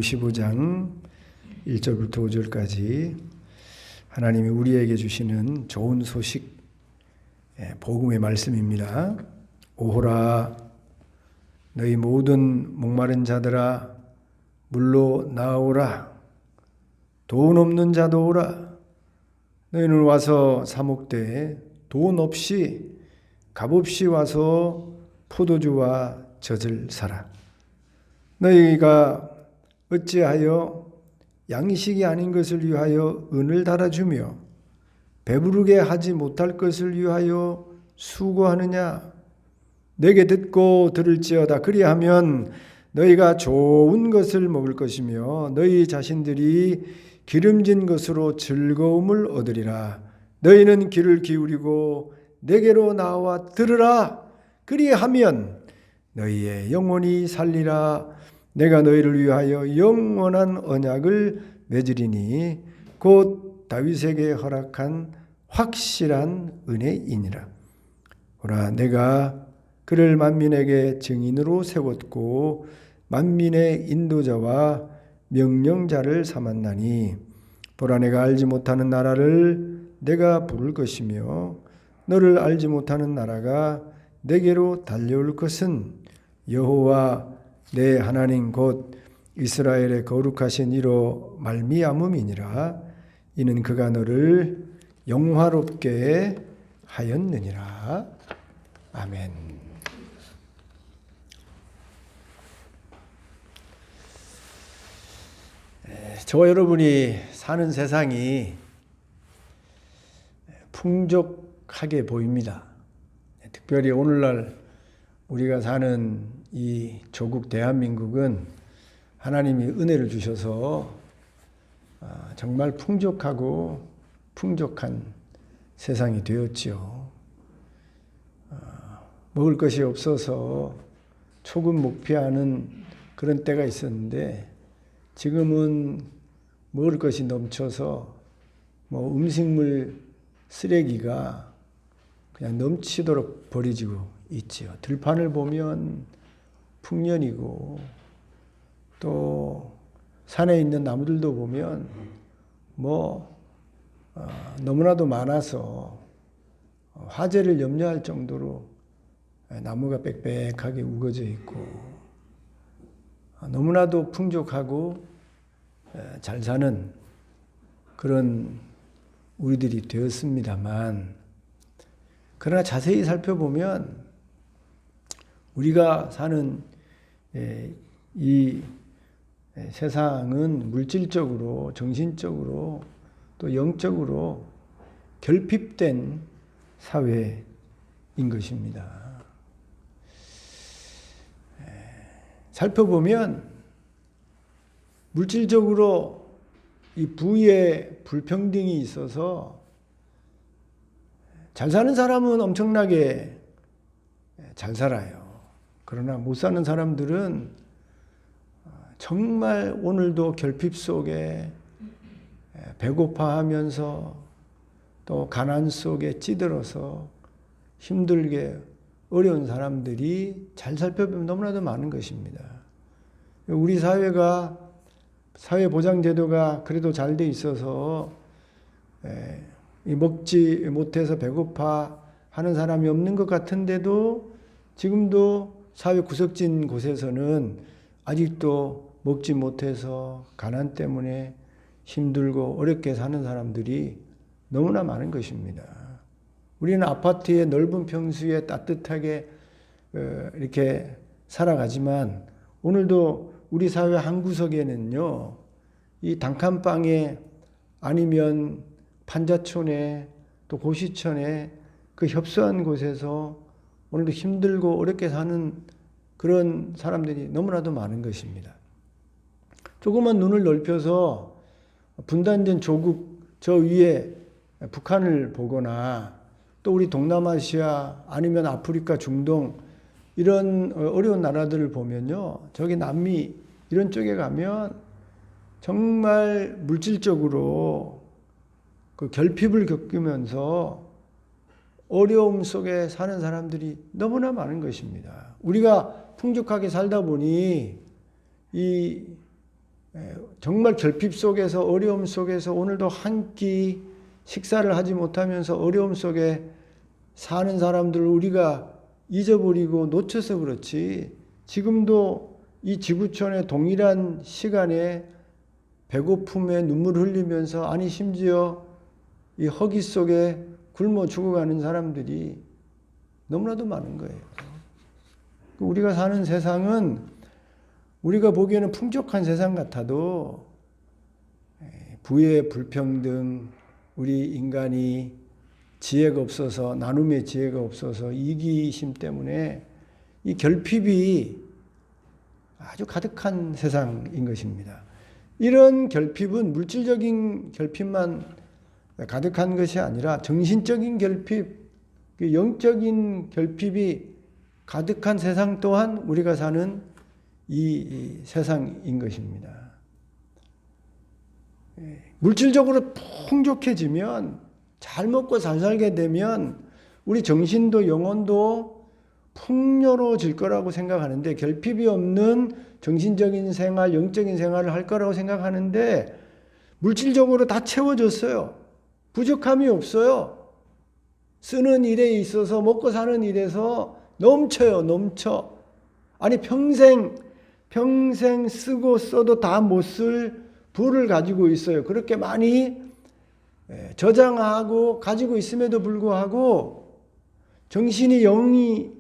55장 1절부터 5절까지 하나님이 우리에게 주시는 좋은 소식, 복음의 말씀입니다. 오호라 너희 모든 목마른 자들아 물로 나오라. 돈 없는 자도 오라. 너희는 와서 사 먹되 돈 없이 값없이 와서 포도주와 젖을 사라. 너희가 어찌하여 양식이 아닌 것을 위하여 은을 달아주며 배부르게 하지 못할 것을 위하여 수고하느냐? 내게 듣고 들을지어다. 그리하면 너희가 좋은 것을 먹을 것이며 너희 자신들이 기름진 것으로 즐거움을 얻으리라. 너희는 귀를 기울이고 내게로 나와 들으라. 그리하면 너희의 영혼이 살리라. 내가 너희를 위하여 영원한 언약을 맺으리니 곧 다윗에게 허락한 확실한 은혜이니라. 보라, 내가 그를 만민에게 증인으로 세웠고 만민의 인도자와 명령자를 삼았나니 보라, 내가 알지 못하는 나라를 내가 부를 것이며 너를 알지 못하는 나라가 내게로 달려올 것은 여호와 내 하나님 곧 이스라엘의 거룩하신 이로 말미암음이니라. 이는 그가 너를 영화롭게 하였느니라. 아멘. 저와 여러분이 사는 세상이 풍족하게 보입니다. 특별히 오늘날 우리가 사는 이 조국 대한민국은 하나님이 은혜를 주셔서 정말 풍족하고 풍족한 세상이 되었지요. 먹을 것이 없어서 초금 목피하는 그런 때가 있었는데 지금은 먹을 것이 넘쳐서 음식물 쓰레기가 그냥 넘치도록 버려지고 있지요. 들판을 보면 풍년이고 또 산에 있는 나무들도 보면 너무나도 많아서 화재를 염려할 정도로 나무가 빽빽하게 우거져 있고 너무나도 풍족하고 잘 사는 그런 우리들이 되었습니다만, 그러나 자세히 살펴보면 우리가 사는 이 세상은 물질적으로, 정신적으로, 또 영적으로 결핍된 사회인 것입니다. 살펴보면 물질적으로 이 부의 불평등이 있어서 잘 사는 사람은 엄청나게 잘 살아요. 그러나 못 사는 사람들은 정말 오늘도 결핍 속에 배고파하면서 또 가난 속에 찌들어서 힘들게 어려운 사람들이 잘 살펴보면 너무나도 많은 것입니다. 우리 사회가 사회보장제도가 그래도 잘 돼 있어서 먹지 못해서 배고파 하는 사람이 없는 것 같은데도 지금도 사회 구석진 곳에서는 아직도 먹지 못해서 가난 때문에 힘들고 어렵게 사는 사람들이 너무나 많은 것입니다. 우리는 아파트의 넓은 평수에 따뜻하게 이렇게 살아가지만 오늘도 우리 사회 한 구석에는요, 이 단칸방에 아니면 판자촌에 또 고시촌에 그 협소한 곳에서 오늘도 힘들고 어렵게 사는 그런 사람들이 너무나도 많은 것입니다. 조금만 눈을 넓혀서 분단된 조국 저 위에 북한을 보거나 또 우리 동남아시아 아니면 아프리카, 중동 이런 어려운 나라들을 보면요, 저기 남미 이런 쪽에 가면 정말 물질적으로 그 결핍을 겪으면서 어려움 속에 사는 사람들이 너무나 많은 것입니다. 우리가 풍족하게 살다 보니 이 정말 결핍 속에서 어려움 속에서 오늘도 한 끼 식사를 하지 못하면서 어려움 속에 사는 사람들을 우리가 잊어버리고 놓쳐서 그렇지 지금도 이 지구촌의 동일한 시간에 배고픔에 눈물을 흘리면서 아니 심지어 이 허기 속에 굶어 죽어가는 사람들이 너무나도 많은 거예요. 우리가 사는 세상은 우리가 보기에는 풍족한 세상 같아도 부의 불평등, 우리 인간이 지혜가 없어서 나눔의 지혜가 없어서 이기심 때문에 이 결핍이 아주 가득한 세상인 것입니다. 이런 결핍은 물질적인 결핍만 가득한 것이 아니라 정신적인 결핍, 영적인 결핍이 가득한 세상 또한 우리가 사는 이 세상인 것입니다. 물질적으로 풍족해지면 잘 먹고 잘 살게 되면 우리 정신도 영혼도 풍요로워질 거라고 생각하는데 결핍이 없는 정신적인 생활, 영적인 생활을 할 거라고 생각하는데 물질적으로 다 채워졌어요. 부족함이 없어요. 쓰는 일에 있어서 먹고 사는 일에서 넘쳐요. 넘쳐. 아니 평생 쓰고 써도 다 못 쓸 부를 가지고 있어요. 그렇게 많이 저장하고 가지고 있음에도 불구하고 정신이 영이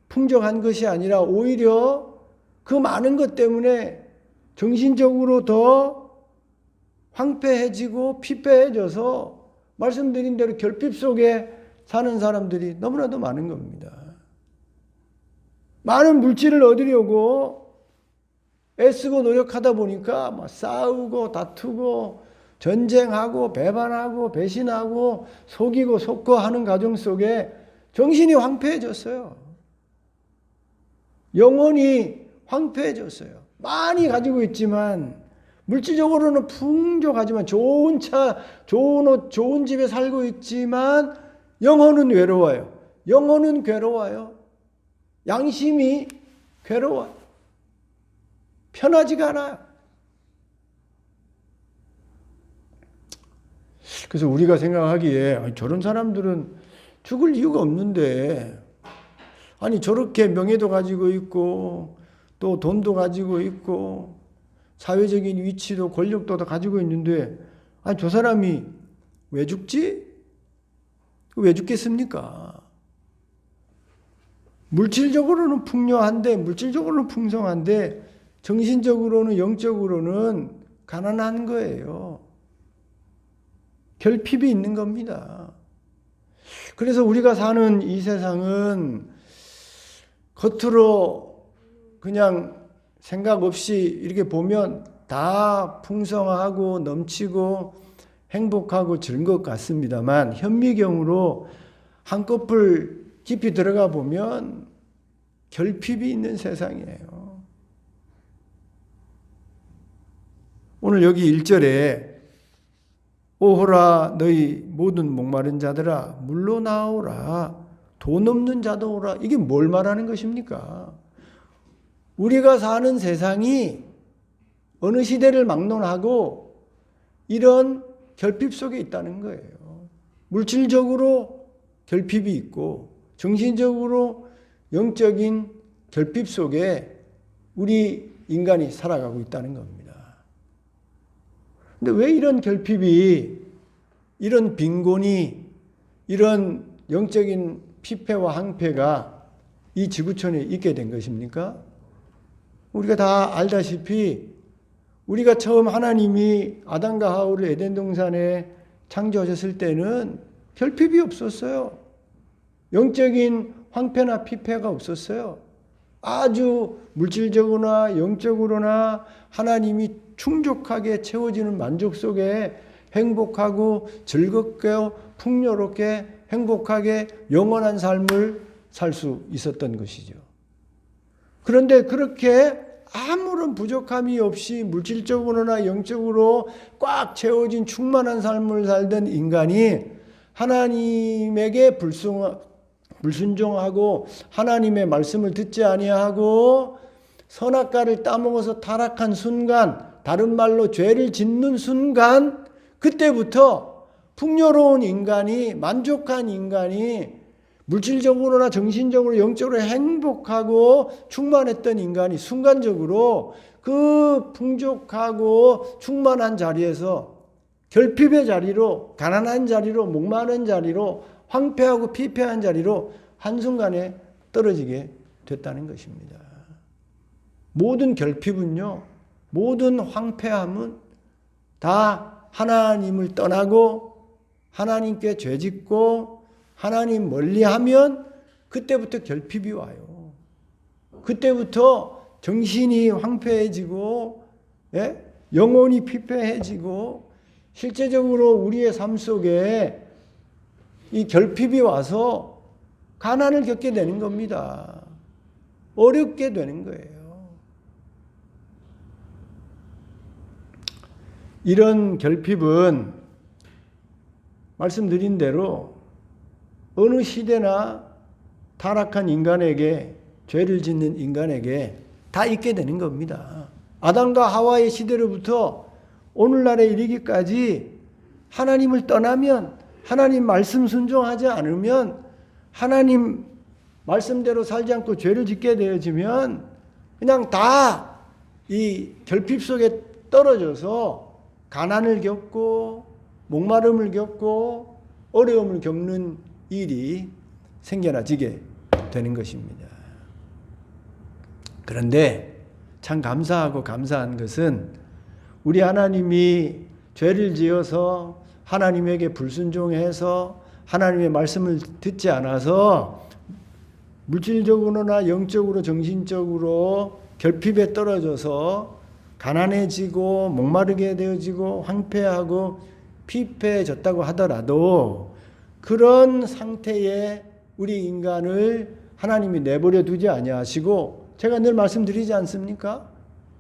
풍족한 것이 아니라 오히려 그 많은 것 때문에 정신적으로 더 황폐해지고 피폐해져서 말씀드린 대로 결핍 속에 사는 사람들이 너무나도 많은 겁니다. 많은 물질을 얻으려고 애쓰고 노력하다 보니까 막 싸우고 다투고 전쟁하고 배반하고 배신하고 속이고 속고 하는 과정 속에 정신이 황폐해졌어요. 영혼이 황폐해졌어요. 많이 가지고 있지만 물질적으로는 풍족하지만 좋은 차, 좋은 옷, 좋은 집에 살고 있지만 영혼은 외로워요. 영혼은 괴로워요. 양심이 괴로워요. 편하지가 않아요. 그래서 우리가 생각하기에 저런 사람들은 죽을 이유가 없는데 아니 저렇게 명예도 가지고 있고 또 돈도 가지고 있고 사회적인 위치도 권력도 다 가지고 있는데 아니 저 사람이 왜 죽지? 왜 죽겠습니까? 물질적으로는 풍요한데 물질적으로는 풍성한데 정신적으로는 영적으로는 가난한 거예요. 결핍이 있는 겁니다. 그래서 우리가 사는 이 세상은 겉으로 그냥 생각 없이 이렇게 보면 다 풍성하고 넘치고 행복하고 즐거운 것 같습니다만 현미경으로 한꺼풀 깊이 들어가 보면 결핍이 있는 세상이에요. 오늘 여기 1절에 오호라 너희 모든 목마른 자들아 물로 나오라 돈 없는 자도 오라. 이게 뭘 말하는 것입니까? 우리가 사는 세상이 어느 시대를 막론하고 이런 결핍 속에 있다는 거예요. 물질적으로 결핍이 있고 정신적으로 영적인 결핍 속에 우리 인간이 살아가고 있다는 겁니다. 근데 왜 이런 결핍이, 이런 빈곤이, 이런 영적인 피폐와 항폐가 이 지구촌에 있게 된 것입니까? 우리가 다 알다시피 우리가 처음 하나님이 아담과 하와를 에덴 동산에 창조하셨을 때는 결핍이 없었어요. 영적인 황폐나 피폐가 없었어요. 아주 물질적으로나 영적으로나 하나님이 충족하게 채워지는 만족 속에 행복하고 즐겁게 풍요롭게 행복하게 영원한 삶을 살 수 있었던 것이죠. 그런데 그렇게 아무런 부족함이 없이 물질적으로나 영적으로 꽉 채워진 충만한 삶을 살던 인간이 하나님에게 불순종하고 하나님의 말씀을 듣지 아니하고 선악과를 따먹어서 타락한 순간 다른 말로 죄를 짓는 순간 그때부터 풍요로운 인간이, 만족한 인간이, 물질적으로나 정신적으로 영적으로 행복하고 충만했던 인간이 순간적으로 그 풍족하고 충만한 자리에서 결핍의 자리로, 가난한 자리로, 목마른 자리로, 황폐하고 피폐한 자리로 한순간에 떨어지게 됐다는 것입니다. 모든 결핍은요, 모든 황폐함은 다 하나님을 떠나고 하나님께 죄짓고 하나님 멀리하면 그때부터 결핍이 와요. 그때부터 정신이 황폐해지고, 예? 영혼이 피폐해지고, 실제적으로 우리의 삶 속에 이 결핍이 와서 가난을 겪게 되는 겁니다. 어렵게 되는 거예요. 이런 결핍은 말씀드린 대로 어느 시대나 타락한 인간에게, 죄를 짓는 인간에게 다 있게 되는 겁니다. 아담과 하와의 시대로부터 오늘날에 이르기까지 하나님을 떠나면, 하나님 말씀 순종하지 않으면, 하나님 말씀대로 살지 않고 죄를 짓게 되어지면 그냥 다 이 결핍 속에 떨어져서 가난을 겪고 목마름을 겪고 어려움을 겪는 일이 생겨나지게 되는 것입니다. 그런데 참 감사하고 감사한 것은 우리 하나님이 죄를 지어서 하나님에게 불순종해서 하나님의 말씀을 듣지 않아서 물질적으로나 영적으로 정신적으로 결핍에 떨어져서 가난해지고 목마르게 되어지고 황폐하고 피폐해졌다고 하더라도 그런 상태에 우리 인간을 하나님이 내버려 두지 아니하시고, 제가 늘 말씀드리지 않습니까?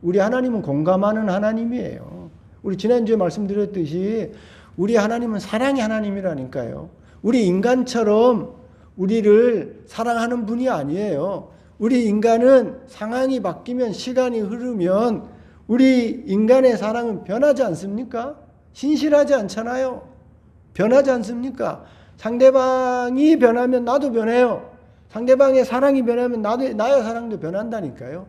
우리 하나님은 공감하는 하나님이에요. 우리 지난주에 말씀드렸듯이 우리 하나님은 사랑의 하나님이라니까요. 우리 인간처럼 우리를 사랑하는 분이 아니에요. 우리 인간은 상황이 바뀌면, 시간이 흐르면 우리 인간의 사랑은 변하지 않습니까? 신실하지 않잖아요. 변하지 않습니까? 상대방이 변하면 나도 변해요. 상대방의 사랑이 변하면 나의 사랑도 변한다니까요.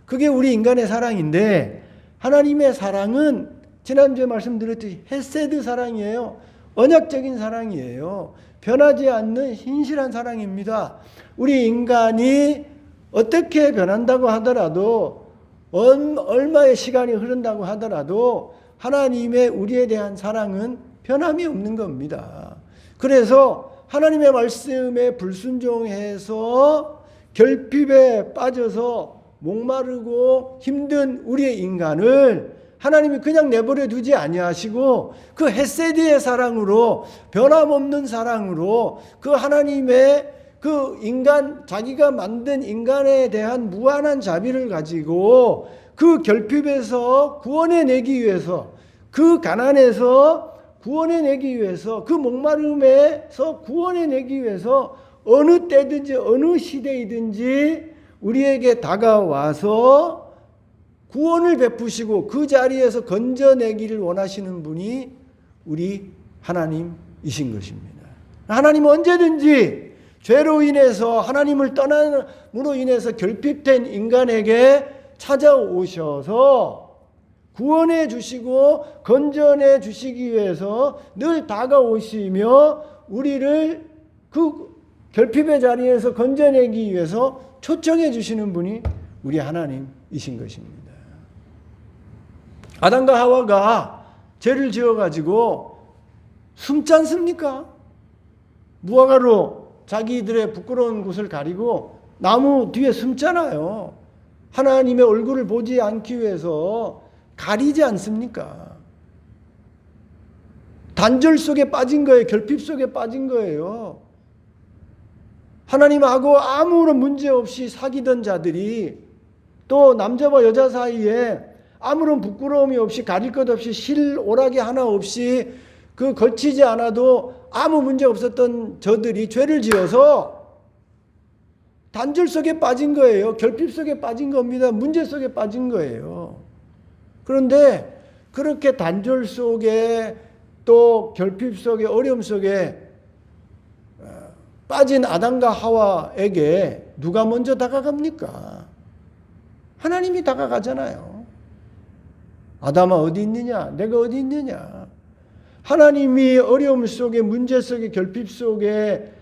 그게 우리 인간의 사랑인데, 하나님의 사랑은 지난주에 말씀드렸듯이 헤세드 사랑이에요. 언약적인 사랑이에요. 변하지 않는 신실한 사랑입니다. 우리 인간이 어떻게 변한다고 하더라도, 얼마의 시간이 흐른다고 하더라도 하나님의 우리에 대한 사랑은 변함이 없는 겁니다. 그래서 하나님의 말씀에 불순종해서 결핍에 빠져서 목마르고 힘든 우리의 인간을 하나님이 그냥 내버려 두지 아니하시고 그 헤세드의 사랑으로, 변함없는 사랑으로, 그 하나님의 그 인간, 자기가 만든 인간에 대한 무한한 자비를 가지고 그 결핍에서 구원해내기 위해서, 그 가난에서 구원해내기 위해서, 그 목마름에서 구원해내기 위해서 어느 때든지 어느 시대이든지 우리에게 다가와서 구원을 베푸시고 그 자리에서 건져내기를 원하시는 분이 우리 하나님이신 것입니다. 하나님은 언제든지 죄로 인해서, 하나님을 떠남으로 인해서 결핍된 인간에게 찾아오셔서 구원해 주시고 건져내 주시기 위해서 늘 다가오시며 우리를 그 결핍의 자리에서 건져내기 위해서 초청해 주시는 분이 우리 하나님이신 것입니다. 아담과 하와가 죄를 지어가지고 숨지 않습니까? 무화과로 자기들의 부끄러운 곳을 가리고 나무 뒤에 숨잖아요. 하나님의 얼굴을 보지 않기 위해서 가리지 않습니까? 단절 속에 빠진 거예요. 결핍 속에 빠진 거예요. 하나님하고 아무런 문제 없이 사귀던 자들이, 또 남자와 여자 사이에 아무런 부끄러움이 없이, 가릴 것 없이, 실오라기 하나 없이 그 걸치지 않아도 아무 문제 없었던 저들이 죄를 지어서 단절 속에 빠진 거예요. 결핍 속에 빠진 겁니다. 문제 속에 빠진 거예요. 그런데 그렇게 단절 속에 또 결핍 속에 어려움 속에 빠진 아담과 하와에게 누가 먼저 다가갑니까? 하나님이 다가가잖아요. 아담아 어디 있느냐? 내가 어디 있느냐? 하나님이 어려움 속에 문제 속에 결핍 속에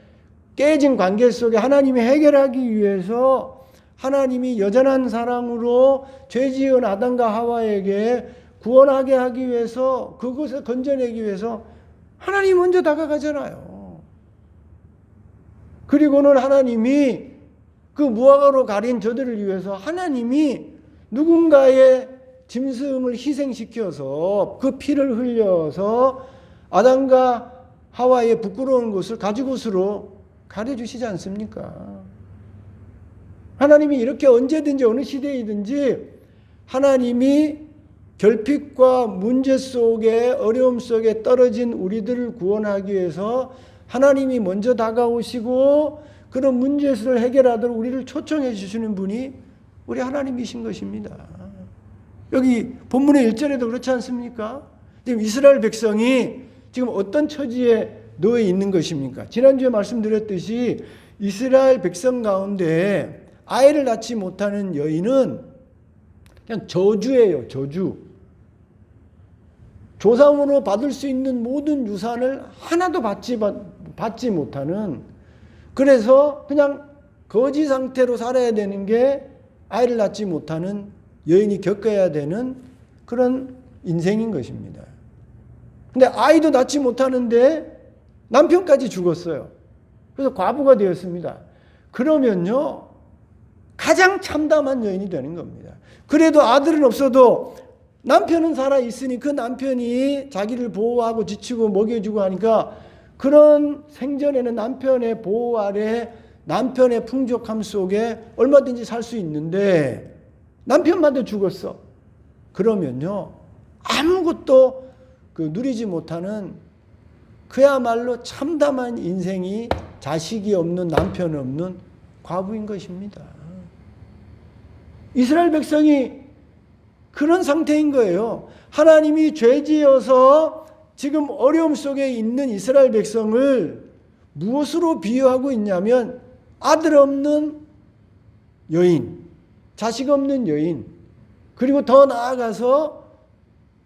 깨진 관계 속에 하나님이 해결하기 위해서 하나님이 여전한 사랑으로 죄지은 아담과 하와에게 구원하게 하기 위해서 그것을 건져내기 위해서 하나님이 먼저 다가가잖아요. 그리고는 하나님이 그 무화과로 가린 저들을 위해서 하나님이 누군가의 짐승을 희생시켜서 그 피를 흘려서 아담과 하와의 부끄러운 것을 가죽옷으로 가려주시지 않습니까? 하나님이 이렇게 언제든지 어느 시대이든지 하나님이 결핍과 문제 속에 어려움 속에 떨어진 우리들을 구원하기 위해서 하나님이 먼저 다가오시고 그런 문제를 해결하도록 우리를 초청해 주시는 분이 우리 하나님이신 것입니다. 여기 본문의 1절에도 그렇지 않습니까? 지금 이스라엘 백성이 지금 어떤 처지에 놓여 있는 것입니까? 지난주에 말씀드렸듯이 이스라엘 백성 가운데 아이를 낳지 못하는 여인은 그냥 저주예요. 저주. 조상으로 받을 수 있는 모든 유산을 하나도 받지 못하는, 그래서 그냥 거지 상태로 살아야 되는 게 아이를 낳지 못하는 여인이 겪어야 되는 그런 인생인 것입니다. 근데 아이도 낳지 못하는데 남편까지 죽었어요. 그래서 과부가 되었습니다. 그러면요, 가장 참담한 여인이 되는 겁니다. 그래도 아들은 없어도 남편은 살아있으니 그 남편이 자기를 보호하고 지치고 먹여주고 하니까 그런 생전에는 남편의 보호 아래 남편의 풍족함 속에 얼마든지 살 수 있는데 남편마저 죽었어. 그러면요, 아무것도 누리지 못하는 그야말로 참담한 인생이 자식이 없는, 남편 없는 과부인 것입니다. 이스라엘 백성이 그런 상태인 거예요. 하나님이 죄지어서 지금 어려움 속에 있는 이스라엘 백성을 무엇으로 비유하고 있냐면 아들 없는 여인, 자식 없는 여인, 그리고 더 나아가서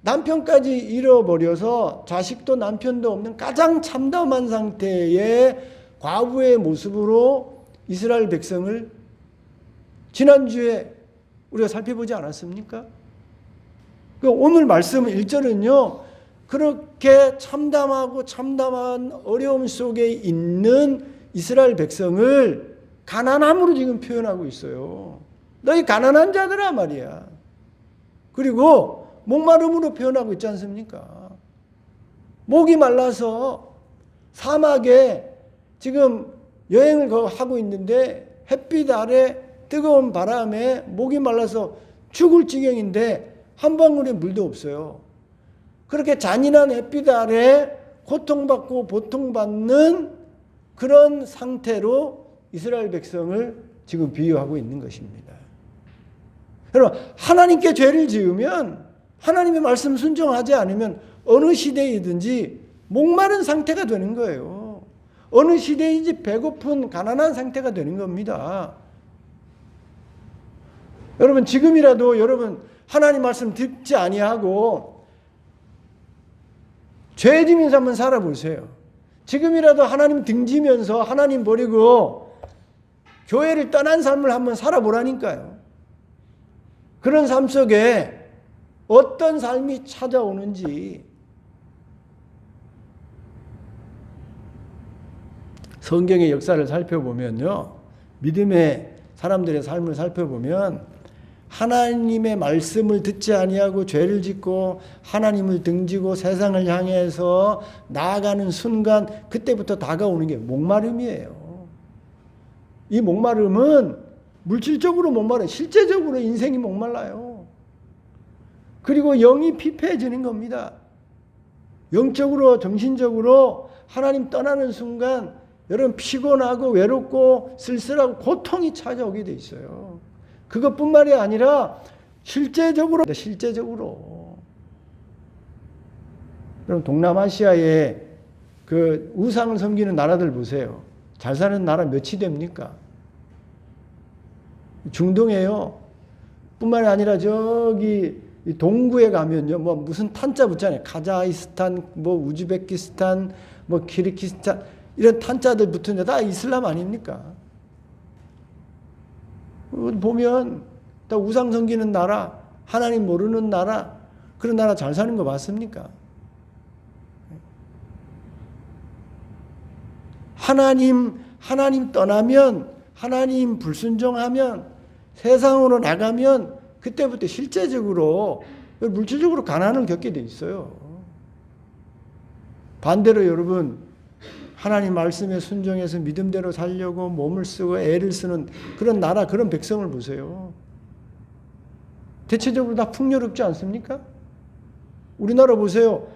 남편까지 잃어버려서 자식도 남편도 없는 가장 참담한 상태의 과부의 모습으로 이스라엘 백성을 지난주에 우리가 살펴보지 않았습니까? 오늘 말씀 1절은요, 그렇게 참담하고 참담한 어려움 속에 있는 이스라엘 백성을 가난함으로 지금 표현하고 있어요. 너희 가난한 자들아 말이야. 그리고 목마름으로 표현하고 있지 않습니까? 목이 말라서 사막에 지금 여행을 하고 있는데 햇빛 아래 뜨거운 바람에 목이 말라서 죽을 지경인데 한 방울의 물도 없어요. 그렇게 잔인한 햇빛 아래 고통받고 보통받는 그런 상태로 이스라엘 백성을 지금 비유하고 있는 것입니다. 여러분, 하나님께 죄를 지으면, 하나님의 말씀 순종하지 않으면 어느 시대이든지 목마른 상태가 되는 거예요. 어느 시대인지 배고픈 가난한 상태가 되는 겁니다. 여러분, 지금이라도 여러분 하나님 말씀 듣지 아니하고 죄 지면서 한번 살아보세요. 지금이라도 하나님 등지면서 하나님 버리고 교회를 떠난 삶을 한번 살아보라니까요. 그런 삶 속에 어떤 삶이 찾아오는지 성경의 역사를 살펴보면요, 믿음의 사람들의 삶을 살펴보면 하나님의 말씀을 듣지 아니하고 죄를 짓고 하나님을 등지고 세상을 향해서 나아가는 순간, 그때부터 다가오는 게 목마름이에요. 이 목마름은 물질적으로 목마르요, 실제적으로 인생이 목말라요. 그리고 영이 피폐해지는 겁니다. 영적으로 정신적으로 하나님 떠나는 순간 여러분 피곤하고 외롭고 쓸쓸하고 고통이 찾아오게 돼 있어요. 그것뿐만이 아니라 실제적으로. 그럼 동남아시아의 그 우상을 섬기는 나라들 보세요. 잘 사는 나라 몇이 됩니까? 중동에요. 뿐만이 아니라 저기 동구에 가면요. 뭐 무슨 탄자 붙잖아요. 카자흐스탄, 뭐 우즈베키스탄, 뭐 키르기스탄 이런 탄자들 붙은 데 다 이슬람 아닙니까? 보면 다 우상 섬기는 나라, 하나님 모르는 나라, 그런 나라 잘 사는 거 맞습니까? 하나님 떠나면, 하나님 불순종하면, 세상으로 나가면 그때부터 실제적으로 물질적으로 가난을 겪게 돼 있어요. 반대로 여러분 하나님 말씀에 순종해서 믿음대로 살려고 몸을 쓰고 애를 쓰는 그런 나라, 그런 백성을 보세요. 대체적으로 다 풍요롭지 않습니까? 우리나라 보세요.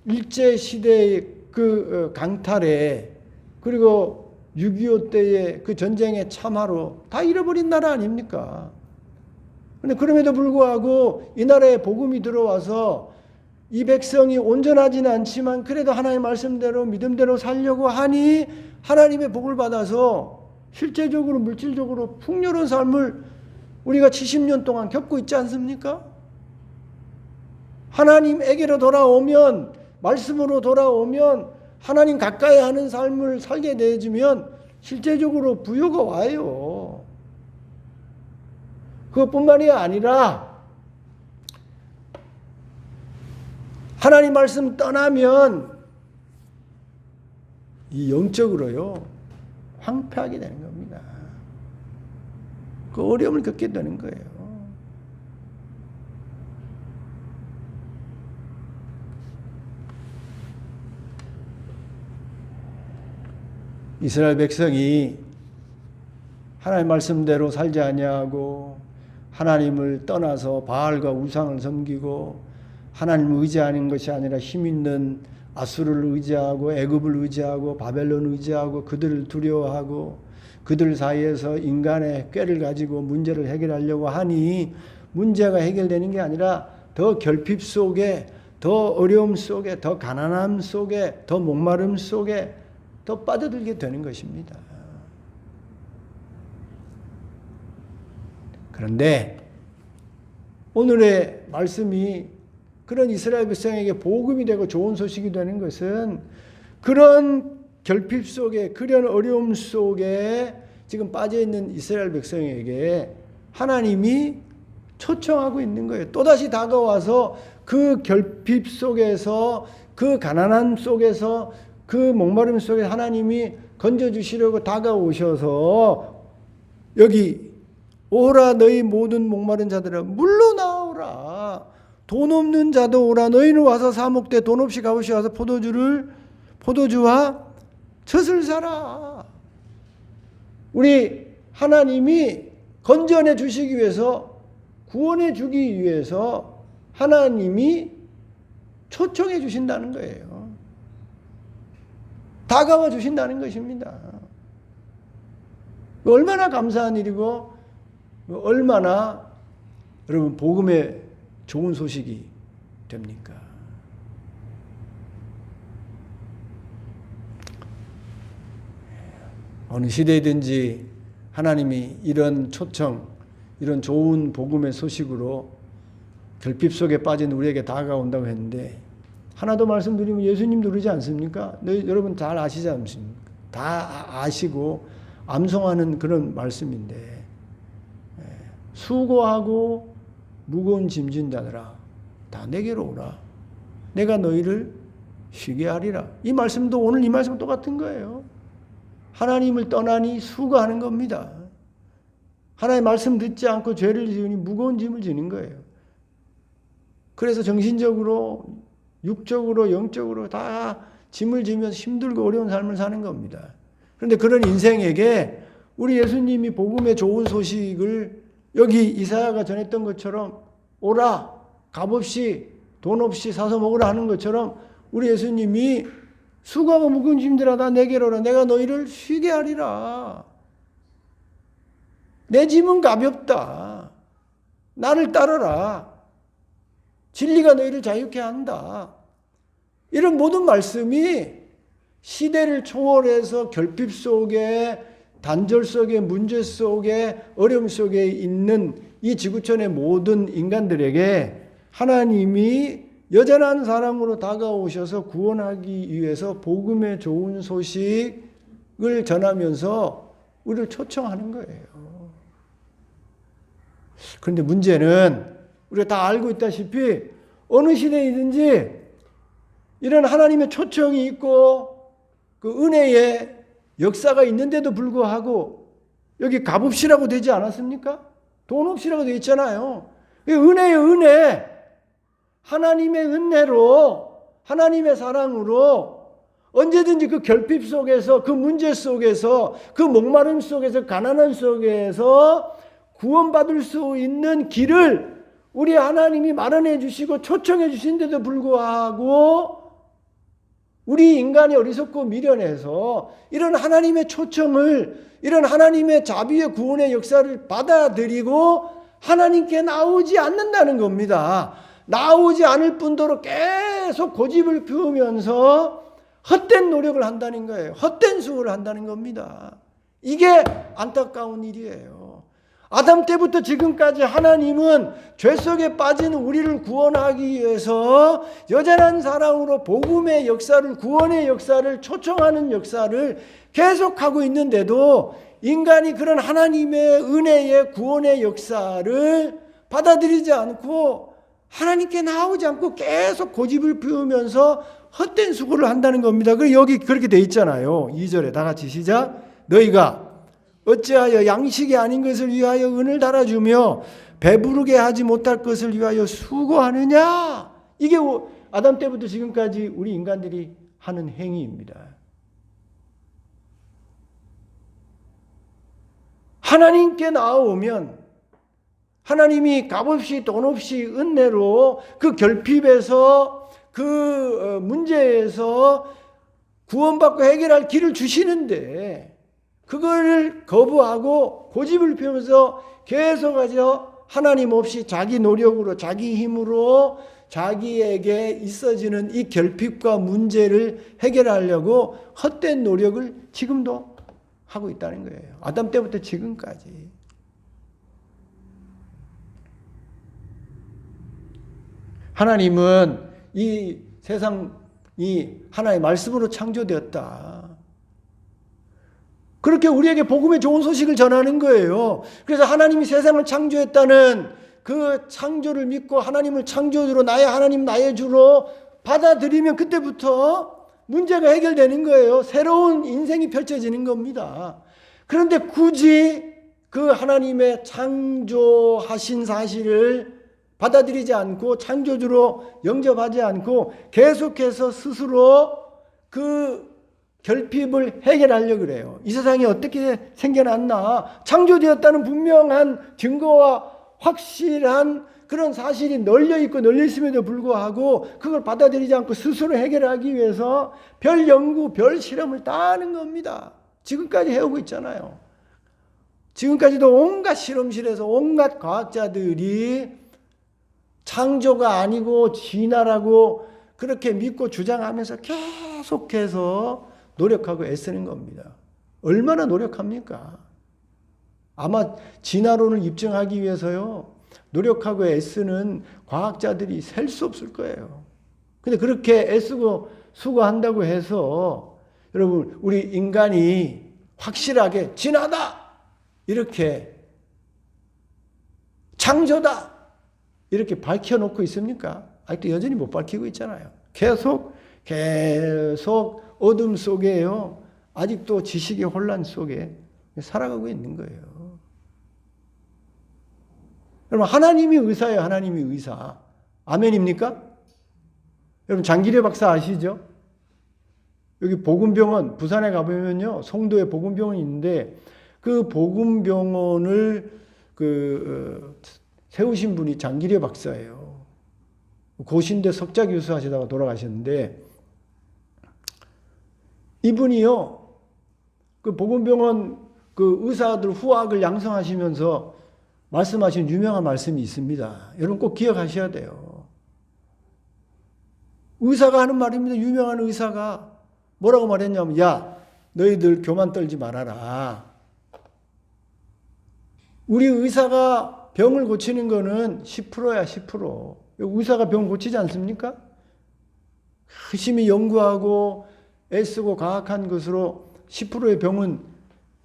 일제시대의 그 강탈에, 그리고 6.25 때의 그 전쟁의 참화로 다 잃어버린 나라 아닙니까? 근데 그럼에도 불구하고 이 나라에 복음이 들어와서 이 백성이 온전하지는 않지만 그래도 하나님의 말씀대로 믿음대로 살려고 하니 하나님의 복을 받아서 실제적으로 물질적으로 풍요로운 삶을 우리가 70년 동안 겪고 있지 않습니까? 하나님에게로 돌아오면, 말씀으로 돌아오면, 하나님 가까이 하는 삶을 살게 되어지면 실제적으로 부요가 와요. 그것뿐만이 아니라 하나님 말씀 떠나면 이 영적으로요 황폐하게 되는 겁니다. 그 어려움을 겪게 되는 거예요. 이스라엘 백성이 하나님 말씀대로 살지 아니하고 하나님을 떠나서 바알과 우상을 섬기고 하나님을 의지하는 것이 아니라 힘 있는 아수르를 의지하고 애굽을 의지하고 바벨론을 의지하고 그들을 두려워하고 그들 사이에서 인간의 꾀를 가지고 문제를 해결하려고 하니 문제가 해결되는 게 아니라 더 결핍 속에, 더 어려움 속에, 더 가난함 속에, 더 목마름 속에 더 빠져들게 되는 것입니다. 그런데 오늘의 말씀이 그런 이스라엘 백성에게 복음이 되고 좋은 소식이 되는 것은 그런 결핍 속에, 그런 어려움 속에 지금 빠져있는 이스라엘 백성에게 하나님이 초청하고 있는 거예요. 또다시 다가와서 그 결핍 속에서, 그 가난함 속에서, 그 목마름 속에 하나님이 건져주시려고 다가오셔서 여기 오라 너희 모든 목마른 자들아 물로 나오라. 돈 없는 자도 오라. 너희는 와서 사목대 돈 없이 값없이 와서 포도주와 젖을 사라. 우리 하나님이 건져내 주시기 위해서, 구원해 주기 위해서 하나님이 초청해 주신다는 거예요. 다가와 주신다는 것입니다. 얼마나 감사한 일이고 얼마나 여러분 복음의 좋은 소식이 됩니까? 어느 시대든지 하나님이 이런 초청, 이런 좋은 복음의 소식으로 결핍 속에 빠진 우리에게 다가온다고 했는데 하나 더 말씀드리면 예수님도 그러지 않습니까? 여러분 잘 아시지 않습니까? 다 아시고 암송하는 그런 말씀인데 수고하고 무거운 짐진 자들아 다 내게로 오라. 내가 너희를 쉬게 하리라. 이 말씀도 오늘 이 말씀 똑같은 거예요. 하나님을 떠나니 수고하는 겁니다. 하나님 말씀 듣지 않고 죄를 지으니 무거운 짐을 지는 거예요. 그래서 정신적으로, 육적으로, 영적으로 다 짐을 지면서 힘들고 어려운 삶을 사는 겁니다. 그런데 그런 인생에게 우리 예수님이 복음의 좋은 소식을 여기 이사야가 전했던 것처럼 오라, 값없이 돈 없이 사서 먹으라 하는 것처럼 우리 예수님이 수고하고 무거운 짐들아 다 내게로 오라. 내가 너희를 쉬게 하리라. 내 짐은 가볍다. 나를 따르라. 진리가 너희를 자유케 한다. 이런 모든 말씀이 시대를 초월해서 결핍 속에, 단절 속에, 문제 속에, 어려움 속에 있는 이 지구촌의 모든 인간들에게 하나님이 여전한 사랑으로 다가오셔서 구원하기 위해서 복음의 좋은 소식을 전하면서 우리를 초청하는 거예요. 그런데 문제는 우리가 다 알고 있다시피 어느 시대이든지 이런 하나님의 초청이 있고 그 은혜의 역사가 있는데도 불구하고 여기 값 없이라고 되지 않았습니까? 돈 없이라고 되어 있잖아요. 은혜의 은혜, 하나님의 은혜로, 하나님의 사랑으로 언제든지 그 결핍 속에서, 그 문제 속에서, 그 목마름 속에서, 가난한 속에서 구원받을 수 있는 길을 우리 하나님이 마련해 주시고 초청해 주신데도 불구하고 우리 인간이 어리석고 미련해서 이런 하나님의 초청을, 이런 하나님의 자비의 구원의 역사를 받아들이고 하나님께 나오지 않는다는 겁니다. 나오지 않을 뿐더러 계속 고집을 피우면서 헛된 노력을 한다는 거예요. 헛된 수고를 한다는 겁니다. 이게 안타까운 일이에요. 아담 때부터 지금까지 하나님은 죄 속에 빠진 우리를 구원하기 위해서 여전한 사랑으로 복음의 역사를, 구원의 역사를, 초청하는 역사를 계속하고 있는데도 인간이 그런 하나님의 은혜의 구원의 역사를 받아들이지 않고 하나님께 나오지 않고 계속 고집을 피우면서 헛된 수고를 한다는 겁니다. 그리고 여기 그렇게 돼 있잖아요. 2절에 다 같이 시작. 너희가 어찌하여 양식이 아닌 것을 위하여 은을 달아주며 배부르게 하지 못할 것을 위하여 수고하느냐? 이게 아담 때부터 지금까지 우리 인간들이 하는 행위입니다. 하나님께 나오면 하나님이 값없이 돈 없이 은혜로 그 결핍에서 그 문제에서 구원받고 해결할 길을 주시는데 그거를 거부하고 고집을 피우면서 계속해서 하나님 없이 자기 노력으로, 자기 힘으로 자기에게 있어지는 이 결핍과 문제를 해결하려고 헛된 노력을 지금도 하고 있다는 거예요. 아담 때부터 지금까지. 하나님은 이 세상이 하나의 말씀으로 창조되었다. 그렇게 우리에게 복음의 좋은 소식을 전하는 거예요. 그래서 하나님이 세상을 창조했다는 그 창조를 믿고 하나님을 창조주로, 나의 하나님, 나의 주로 받아들이면 그때부터 문제가 해결되는 거예요. 새로운 인생이 펼쳐지는 겁니다. 그런데 굳이 그 하나님의 창조하신 사실을 받아들이지 않고 창조주로 영접하지 않고 계속해서 스스로 그 결핍을 해결하려고 그래요. 이 세상이 어떻게 생겨났나? 창조되었다는 분명한 증거와 확실한 그런 사실이 널려있고 널려있음에도 불구하고 그걸 받아들이지 않고 스스로 해결하기 위해서 별 연구, 별 실험을 다 하는 겁니다. 지금까지 해오고 있잖아요. 지금까지도 온갖 실험실에서 온갖 과학자들이 창조가 아니고 진화라고 그렇게 믿고 주장하면서 계속해서 노력하고 애쓰는 겁니다. 얼마나 노력합니까? 아마 진화론을 입증하기 위해서요, 노력하고 애쓰는 과학자들이 셀 수 없을 거예요. 근데 그렇게 애쓰고 수고한다고 해서 여러분, 우리 인간이 확실하게 진화다! 이렇게 창조다! 이렇게 밝혀놓고 있습니까? 아직도 여전히 못 밝히고 있잖아요. 계속 어둠 속에요. 아직도 지식의 혼란 속에 살아가고 있는 거예요. 여러분, 하나님이 의사예요. 하나님이 의사. 아멘입니까? 여러분, 장기려 박사 아시죠? 여기 복음병원, 부산에 가보면요, 송도에 복음병원이 있는데 그 복음병원을 세우신 분이 장기려 박사예요. 고신대 석좌 교수 하시다가 돌아가셨는데, 이분이요, 그 복음병원 그 의사들 후학을 양성하시면서 말씀하신 유명한 말씀이 있습니다. 여러분 꼭 기억하셔야 돼요. 의사가 하는 말입니다. 유명한 의사가 뭐라고 말했냐면, 야, 너희들 교만 떨지 말아라. 우리 의사가 병을 고치는 거는 10%야, 10%. 의사가 병 고치지 않습니까? 열심히 연구하고 애쓰고 과학한 것으로 10%의 병은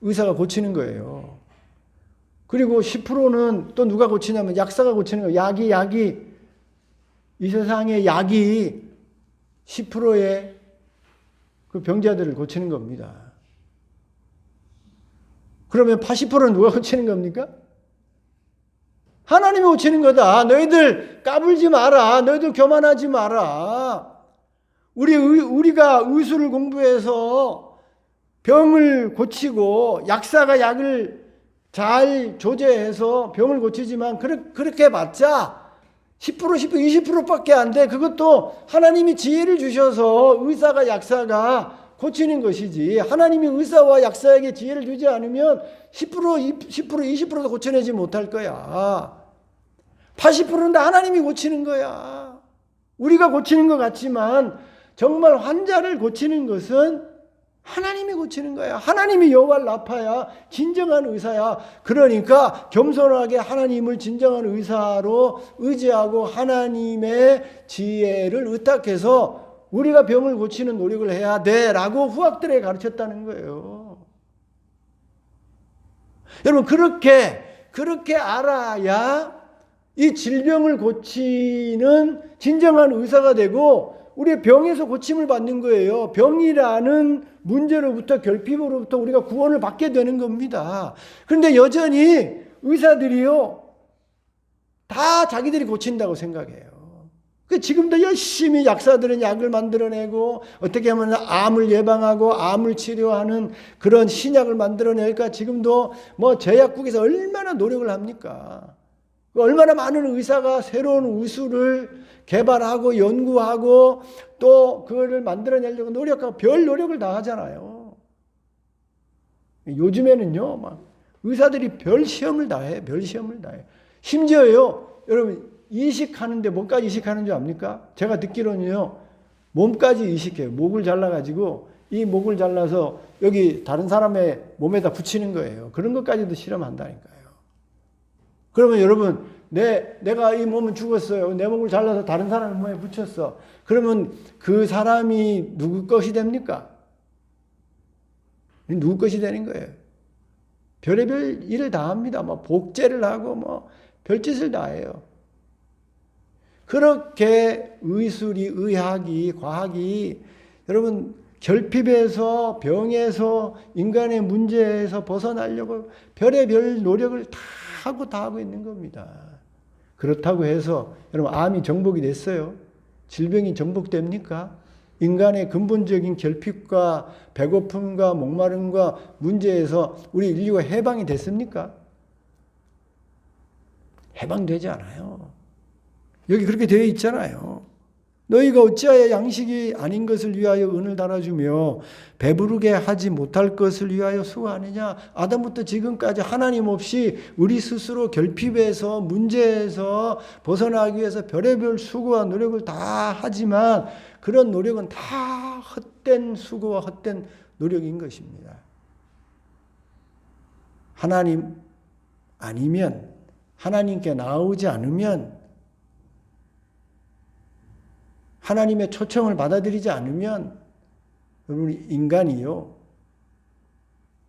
의사가 고치는 거예요. 그리고 10%는 또 누가 고치냐면 약사가 고치는 거예요. 약이 이 세상의 약이 10%의 그 병자들을 고치는 겁니다. 그러면 80%는 누가 고치는 겁니까? 하나님이 고치는 거다. 너희들 까불지 마라. 너희들 교만하지 마라. 우리가 의술을 공부해서 병을 고치고 약사가 약을 잘 조제해서 병을 고치지만 그렇게 해봤자 10%, 20%밖에 안 돼. 그것도 하나님이 지혜를 주셔서 의사가 약사가 고치는 것이지, 하나님이 의사와 약사에게 지혜를 주지 않으면 10%, 20%도 고쳐내지 못할 거야. 80%는 다 하나님이 고치는 거야. 우리가 고치는 것 같지만 정말 환자를 고치는 것은 하나님이 고치는 거야. 하나님이 여호와 라파야. 진정한 의사야. 그러니까 겸손하게 하나님을 진정한 의사로 의지하고 하나님의 지혜를 의탁해서 우리가 병을 고치는 노력을 해야 돼 라고 후학들에게 가르쳤다는 거예요. 여러분 그렇게 알아야 이 질병을 고치는 진정한 의사가 되고 우리의 병에서 고침을 받는 거예요. 병이라는 문제로부터, 결핍으로부터 우리가 구원을 받게 되는 겁니다. 그런데 여전히 의사들이요, 다 자기들이 고친다고 생각해요. 지금도 열심히 약사들은 약을 만들어내고 어떻게 하면 암을 예방하고 암을 치료하는 그런 신약을 만들어낼까, 지금도 뭐 제약국에서 얼마나 노력을 합니까? 얼마나 많은 의사가 새로운 의술을 개발하고 연구하고 또 그거를 만들어내려고 노력하고 별 노력을 다 하잖아요. 요즘에는요, 막 의사들이 별 시험을 다 해. 별 시험을 다 해. 심지어요, 여러분 이식하는데 뭐까지 이식하는 줄 압니까? 제가 듣기로는요, 몸까지 이식해요. 목을 잘라가지고 이 목을 잘라서 여기 다른 사람의 몸에다 붙이는 거예요. 그런 것까지도 실험한다니까요. 그러면 여러분, 내가 이 몸은 죽었어요. 내 몸을 잘라서 다른 사람의 몸에 붙였어. 그러면 그 사람이 누구 것이 됩니까? 누구 것이 되는 거예요? 별의별 일을 다 합니다. 뭐 복제를 하고 뭐 별짓을 다 해요. 그렇게 의술이, 의학이, 과학이 여러분 결핍에서, 병에서, 인간의 문제에서 벗어나려고 별의별 노력을 다 하고 있는 겁니다. 그렇다고 해서 여러분 암이 정복이 됐어요? 질병이 정복됩니까? 인간의 근본적인 결핍과 배고픔과 목마름과 문제에서 우리 인류가 해방이 됐습니까? 해방되지 않아요. 여기 그렇게 되어 있잖아요. 너희가 어찌하여 양식이 아닌 것을 위하여 은을 달아주며 배부르게 하지 못할 것을 위하여 수고하느냐. 아담부터 지금까지 하나님 없이 우리 스스로 결핍에서, 문제에서 벗어나기 위해서 별의별 수고와 노력을 다 하지만 그런 노력은 다 헛된 수고와 헛된 노력인 것입니다. 하나님 아니면, 하나님께 나오지 않으면, 하나님의 초청을 받아들이지 않으면 여러분 인간이요,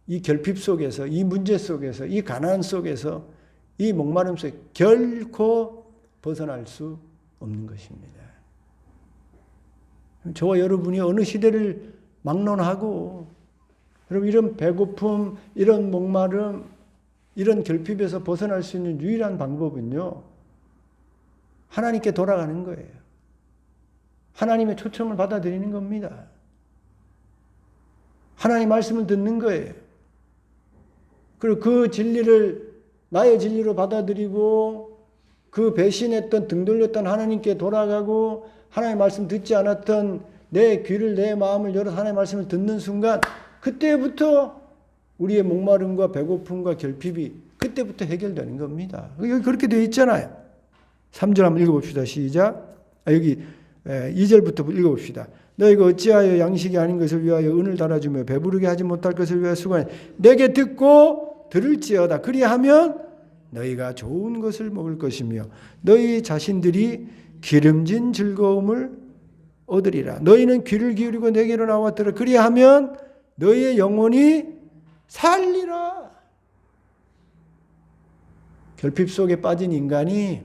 이 결핍 속에서, 이 문제 속에서, 이 가난 속에서, 이 목마름 속에 결코 벗어날 수 없는 것입니다. 저와 여러분이 어느 시대를 막론하고 여러분 이런 배고픔, 이런 목마름, 이런 결핍에서 벗어날 수 있는 유일한 방법은요, 하나님께 돌아가는 거예요. 하나님의 초청을 받아들이는 겁니다. 하나님 말씀을 듣는 거예요. 그리고 그 진리를 나의 진리로 받아들이고 그 배신했던, 등 돌렸던 하나님께 돌아가고 하나님의 말씀 듣지 않았던 내 귀를, 내 마음을 열어 하나님의 말씀을 듣는 순간 그때부터 우리의 목마름과 배고픔과 결핍이 그때부터 해결되는 겁니다. 여기 그렇게 되어 있잖아요. 3절 한번 읽어봅시다. 시작. 여기 2절부터 읽어봅시다. 너희가 어찌하여 양식이 아닌 것을 위하여 은을 달아주며 배부르게 하지 못할 것을 위하여 수고하니 내게 듣고 들을지어다. 그리하면 너희가 좋은 것을 먹을 것이며 너희 자신들이 기름진 즐거움을 얻으리라. 너희는 귀를 기울이고 내게로 나왔더라. 그리하면 너희의 영혼이 살리라. 결핍 속에 빠진 인간이,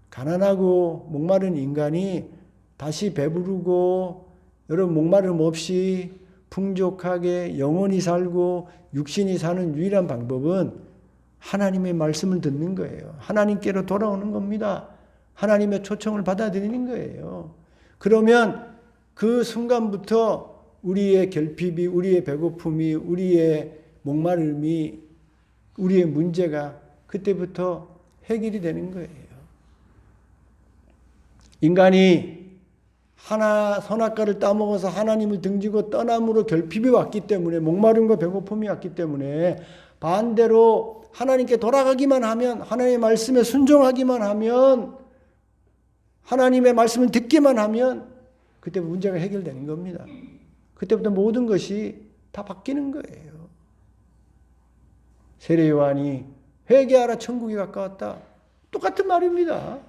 가난하고 목마른 인간이 다시 배부르고 여러분 목마름 없이 풍족하게 영원히 살고 육신이 사는 유일한 방법은 하나님의 말씀을 듣는 거예요. 하나님께로 돌아오는 겁니다. 하나님의 초청을 받아들이는 거예요. 그러면 그 순간부터 우리의 결핍이, 우리의 배고픔이, 우리의 목마름이, 우리의 문제가 그때부터 해결이 되는 거예요. 인간이 선악과를 따먹어서 하나님을 등지고 떠남으로 결핍이 왔기 때문에, 목마름과 배고픔이 왔기 때문에 반대로 하나님께 돌아가기만 하면, 하나님의 말씀에 순종하기만 하면, 하나님의 말씀을 듣기만 하면 그때 문제가 해결되는 겁니다. 그때부터 모든 것이 다 바뀌는 거예요. 세례 요한이 회개하라 천국이 가까웠다. 똑같은 말입니다.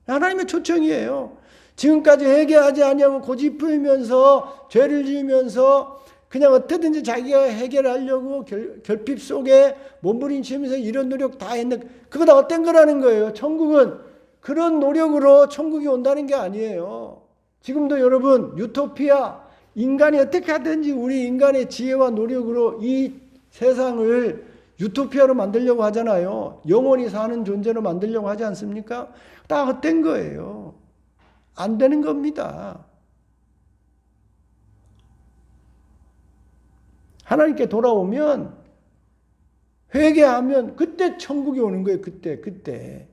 하나님의 초청이에요. 지금까지 회개하지 아니하고 고집부리면서 죄를 지으면서 그냥 어떻게든지 자기가 해결하려고 결핍 속에 몸부림치면서 이런 노력 다 했는데 그거 다 어떤 거라는 거예요. 천국은 그런 노력으로 천국이 온다는 게 아니에요. 지금도 여러분 유토피아, 인간이 어떻게 하든지 우리 인간의 지혜와 노력으로 이 세상을 유토피아로 만들려고 하잖아요. 영원히 사는 존재로 만들려고 하지 않습니까? 다 헛된 거예요. 안 되는 겁니다. 하나님께 돌아오면, 회개하면 그때 천국이 오는 거예요. 그때.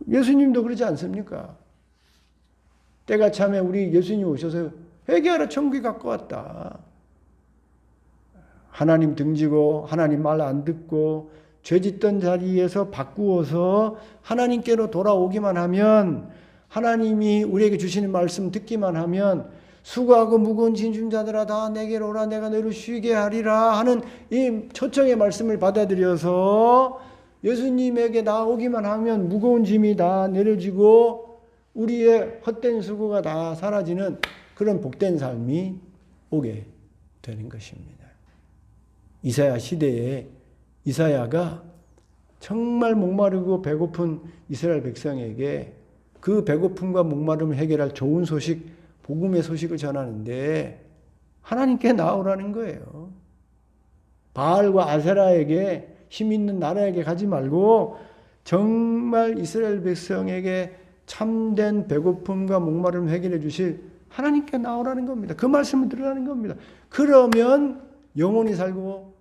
예수님도 그러지 않습니까? 때가 참에 우리 예수님 오셔서 회개하라 천국이 가까웠다. 하나님 등지고 하나님 말 안 듣고 죄짓던 자리에서 바꾸어서 하나님께로 돌아오기만 하면, 하나님이 우리에게 주시는 말씀 듣기만 하면 수고하고 무거운 짐진 자들아 다 내게로 오라 내가 너희를 쉬게 하리라 하는 이 초청의 말씀을 받아들여서 예수님에게 나오기만 하면 무거운 짐이 다 내려지고 우리의 헛된 수고가 다 사라지는 그런 복된 삶이 오게 되는 것입니다. 이사야 시대에 이사야가 정말 목마르고 배고픈 이스라엘 백성에게 그 배고픔과 목마름을 해결할 좋은 소식, 복음의 소식을 전하는데 하나님께 나오라는 거예요. 바알과 아세라에게, 힘 있는 나라에게 가지 말고 정말 이스라엘 백성에게 참된 배고픔과 목마름을 해결해 주실 하나님께 나오라는 겁니다. 그 말씀을 들으라는 겁니다. 그러면 영원히 살고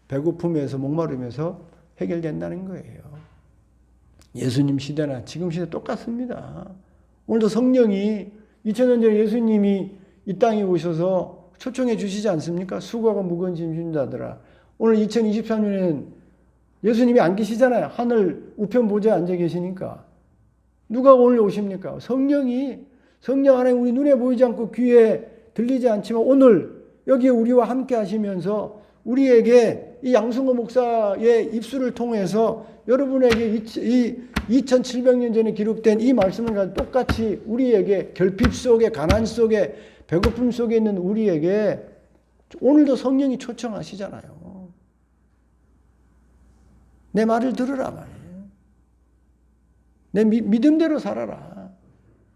배고픔에서 목마름에서 해결된다는 거예요. 예수님 시대나 지금 시대 똑같습니다. 오늘도 성령이 2000년 전에 예수님이 이 땅에 오셔서 초청해 주시지 않습니까? 수고하고 무거운 짐 진 자들아. 오늘 2023년에는 예수님이 안 계시잖아요. 하늘 우편 보좌에 앉아 계시니까. 누가 오늘 오십니까? 성령 하나님 우리 눈에 보이지 않고 귀에 들리지 않지만 오늘 여기에 우리와 함께 하시면서 우리에게 이 양승호 목사의 입술을 통해서 여러분에게 이 2700년 전에 기록된 이 말씀을 가지고 똑같이 우리에게 결핍 속에, 가난 속에, 배고픔 속에 있는 우리에게 오늘도 성령이 초청하시잖아요. 내 말을 들으라 말이에요. 내 믿음대로 살아라.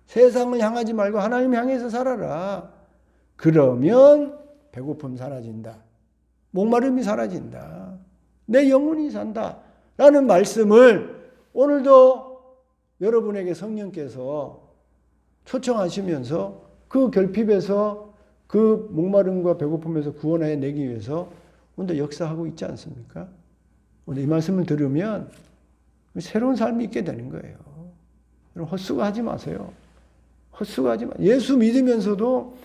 세상을 향하지 말고 하나님 향해서 살아라. 그러면 배고픔 사라진다. 목마름이 사라진다. 내 영혼이 산다. 라는 말씀을 오늘도 여러분에게 성령께서 초청하시면서 그 결핍에서 그 목마름과 배고픔에서 구원해 내기 위해서 오늘 역사하고 있지 않습니까? 오늘 이 말씀을 들으면 새로운 삶이 있게 되는 거예요. 여러분 헛수고하지 마세요. 헛수고하지 마. 예수 믿으면서도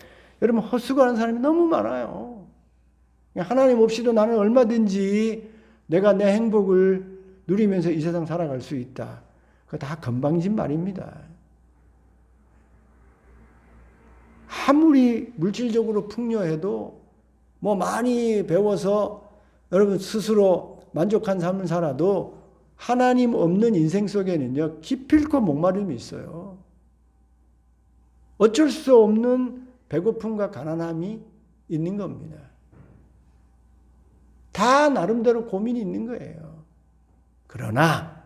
여러분 헛수고하는 사람이 너무 많아요. 하나님 없이도 나는 얼마든지 내가 내 행복을 누리면서 이 세상 살아갈 수 있다. 그거 다 건방진 말입니다. 아무리 물질적으로 풍요해도 뭐 많이 배워서 여러분 스스로 만족한 삶을 살아도 하나님 없는 인생 속에는요, 기필코 목마름이 있어요. 어쩔 수 없는 배고픔과 가난함이 있는 겁니다. 다 나름대로 고민이 있는 거예요. 그러나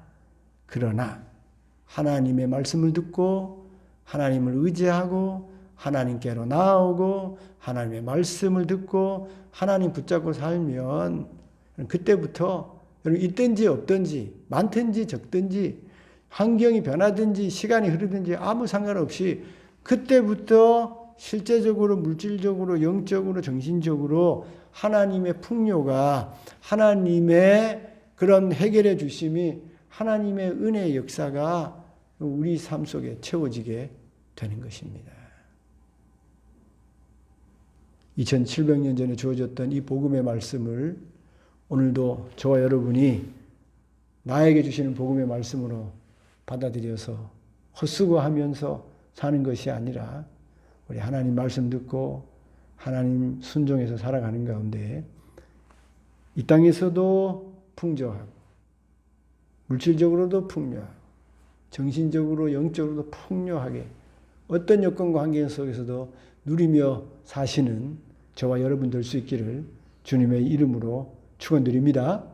하나님의 말씀을 듣고 하나님을 의지하고 하나님께로 나아오고 하나님의 말씀을 듣고 하나님 붙잡고 살면 그때부터 있든지 없든지 많든지 적든지 환경이 변하든지 시간이 흐르든지 아무 상관없이 그때부터 실제적으로 물질적으로 영적으로 정신적으로 하나님의 풍요가 하나님의 그런 해결해 주심이 하나님의 은혜의 역사가 우리 삶 속에 채워지게 되는 것입니다. 2700년 전에 주어졌던 이 복음의 말씀을 오늘도 저와 여러분이 나에게 주시는 복음의 말씀으로 받아들여서 헛수고하면서 사는 것이 아니라 우리 하나님 말씀 듣고 하나님 순종해서 살아가는 가운데 이 땅에서도 풍조하고 물질적으로도 풍요하고 정신적으로 영적으로도 풍요하게 어떤 여건과 환경 속에서도 누리며 사시는 저와 여러분 될 수 있기를 주님의 이름으로 축원드립니다.